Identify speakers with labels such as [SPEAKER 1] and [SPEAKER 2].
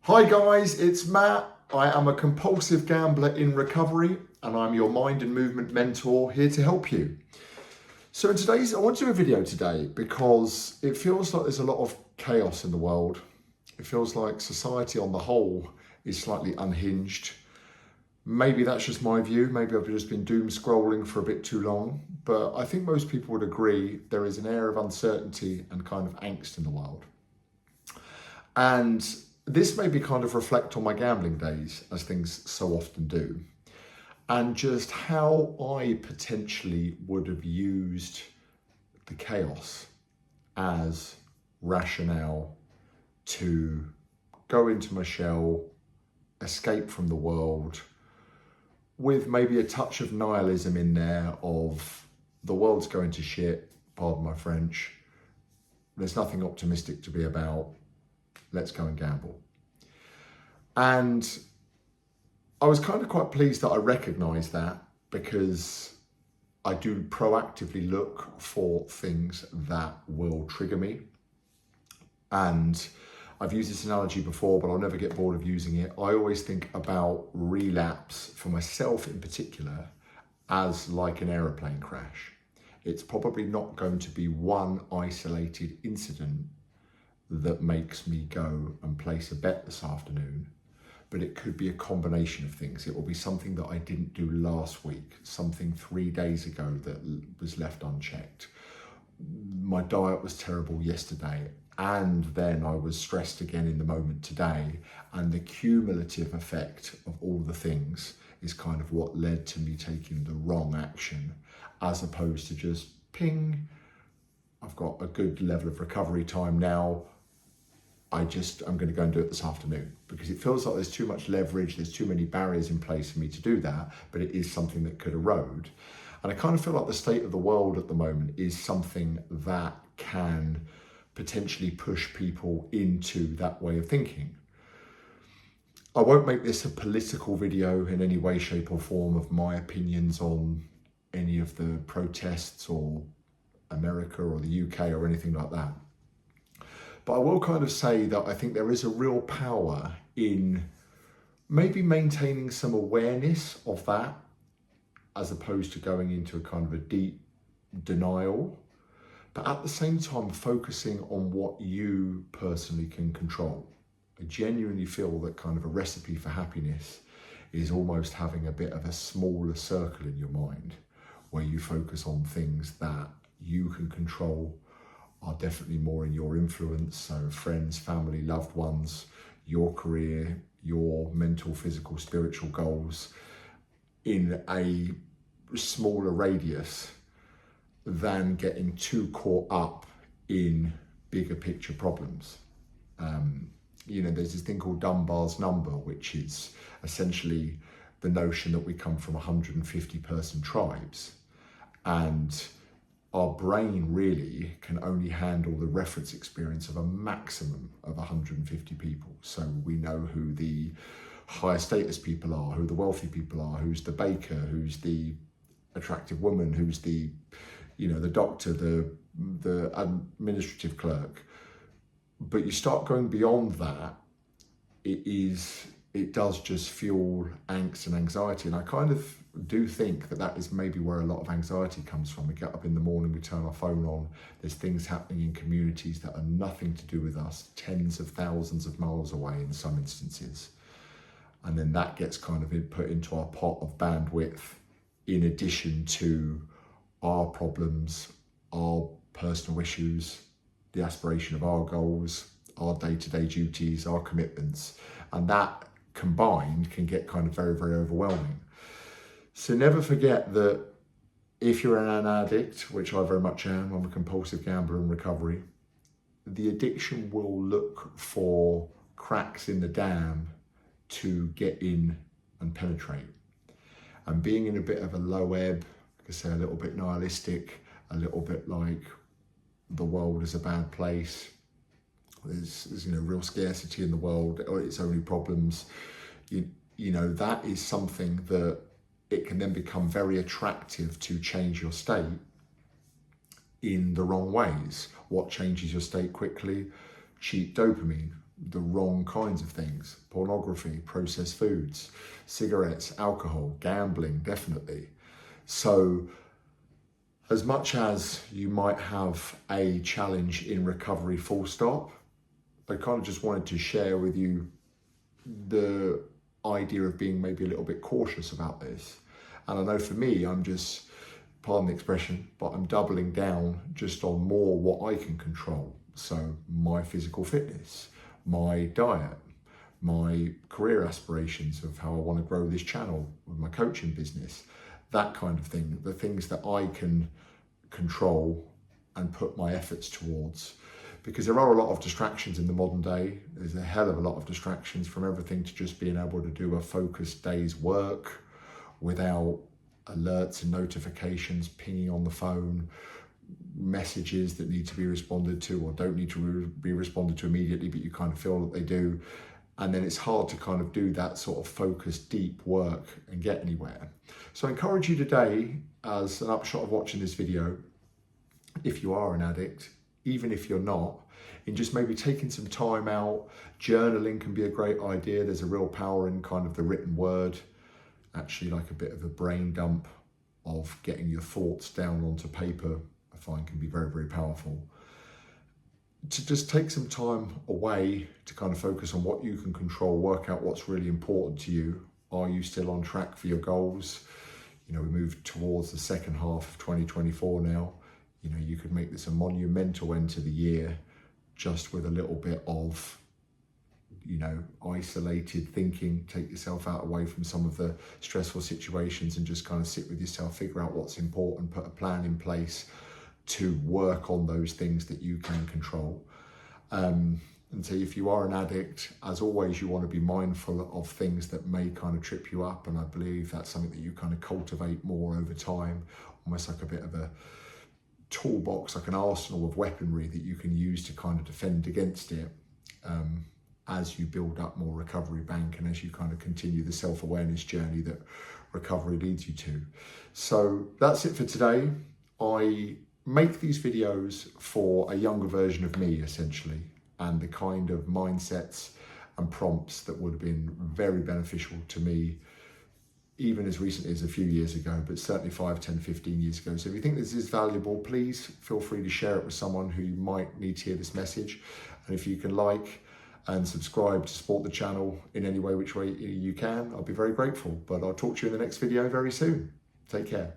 [SPEAKER 1] Hi guys, it's Matt. I am a compulsive gambler in recovery and I'm your mind and movement mentor here to help you. So I want to do a video today because it feels like there's a lot of chaos in the world. It feels like society on the whole is slightly unhinged. Maybe that's just my view. Maybe I've just been doom scrolling for a bit too long, but I think most people would agree there is an air of uncertainty and kind of angst in the world. And this made me kind of reflect on my gambling days, as things so often do, and just how I potentially would have used the chaos as rationale to go into my shell, escape from the world, with maybe a touch of nihilism in there of the world's going to shit, pardon my French, there's nothing optimistic to be about, let's go and gamble. And I was kind of quite pleased that I recognised that, because I do proactively look for things that will trigger me. And I've used this analogy before, but I'll never get bored of using it. I always think about relapse, for myself in particular, as like an aeroplane crash. It's probably not going to be one isolated incident that makes me go and place a bet this afternoon, but it could be a combination of things. It will be something that I didn't do last week, something 3 days ago that was left unchecked. My diet was terrible yesterday, and then I was stressed again in the moment today, and the cumulative effect of all the things is kind of what led to me taking the wrong action, as opposed to just ping, I've got a good level of recovery time now, I'm going to go and do it this afternoon, because it feels like there's too much leverage, there's too many barriers in place for me to do that, but it is something that could erode. And I kind of feel like the state of the world at the moment is something that can potentially push people into that way of thinking. I won't make this a political video in any way, shape or form of my opinions on any of the protests or America or the UK or anything like that. But I will kind of say that I think there is a real power in maybe maintaining some awareness of that, as opposed to going into a kind of a deep denial, but at the same time focusing on what you personally can control. I genuinely feel that kind of a recipe for happiness is almost having a bit of a smaller circle in your mind, where you focus on things that you can control, are definitely more in your influence. So friends, family, loved ones, your career, your mental, physical, spiritual goals in a smaller radius than getting too caught up in bigger picture problems. There's this thing called Dunbar's number, which is essentially the notion that we come from 150 person tribes, and our brain really can only handle the reference experience of a maximum of 150 people. So we know who the higher status people are, who the wealthy people are, who's the baker, who's the attractive woman, who's the doctor, the administrative clerk. But you start going beyond that, it does just fuel angst and anxiety. And I kind of do think that is maybe where a lot of anxiety comes from. We get up in the morning, we turn our phone on, there's things happening in communities that are nothing to do with us, tens of thousands of miles away in some instances. And then that gets kind of put into our pot of bandwidth, in addition to our problems, our personal issues, the aspiration of our goals, our day-to-day duties, our commitments. And that combined can get kind of very, very overwhelming. So never forget that if you're an addict, which I very much am, I'm a compulsive gambler in recovery, the addiction will look for cracks in the dam to get in and penetrate. And being in a bit of a low ebb, like I say, a little bit nihilistic, a little bit like the world is a bad place, there's real scarcity in the world, or its only problems, that is something that it can then become very attractive to change your state in the wrong ways. What changes your state quickly? Cheap dopamine. the wrong kinds of things: pornography, processed foods, cigarettes, alcohol, gambling, definitely. So as much as you might have a challenge in recovery, full stop, I kind of just wanted to share with you the idea of being maybe a little bit cautious about this. And I know for me, I'm just, pardon the expression, but I'm doubling down just on more what I can control. So my physical fitness, my diet, my career aspirations of how I want to grow this channel with my coaching business, that kind of thing, the things that I can control and put my efforts towards. Because there are a lot of distractions in the modern day. There's a hell of a lot of distractions, from everything to just being able to do a focused day's work without alerts and notifications pinging on the phone, messages that need to be responded to or don't need to be responded to immediately, but you kind of feel that they do. And then it's hard to kind of do that sort of focused, deep work and get anywhere. So I encourage you today, as an upshot of watching this video, if you are an addict, even if you're not, in just maybe taking some time out. Journaling can be a great idea. There's a real power in kind of the written word, actually like a bit of a brain dump of getting your thoughts down onto paper, I find can be very, very powerful. To just take some time away to kind of focus on what you can control, work out what's really important to you. Are you still on track for your goals? You know, we move towards the second half of 2024 now. You know, you could make this a monumental end to the year just with a little bit of, you know, isolated thinking. Take yourself out away from some of the stressful situations and just kind of sit with yourself, figure out what's important, put a plan in place to work on those things that you can control. And so if you are an addict, as always, you want to be mindful of things that may kind of trip you up. And I believe that's something that you kind of cultivate more over time, almost like a bit of a toolbox, like an arsenal of weaponry that you can use to kind of defend against it as you build up more recovery bank and as you kind of continue the self-awareness journey that recovery leads you to. So that's it for today. I make these videos for a younger version of me, essentially, and the kind of mindsets and prompts that would have been very beneficial to me even as recently as a few years ago, but certainly 5, 10, 15 years ago. So if you think this is valuable, please feel free to share it with someone who might need to hear this message. And if you can like and subscribe to support the channel in any way, which way you can, I'll be very grateful. But I'll talk to you in the next video very soon. Take care.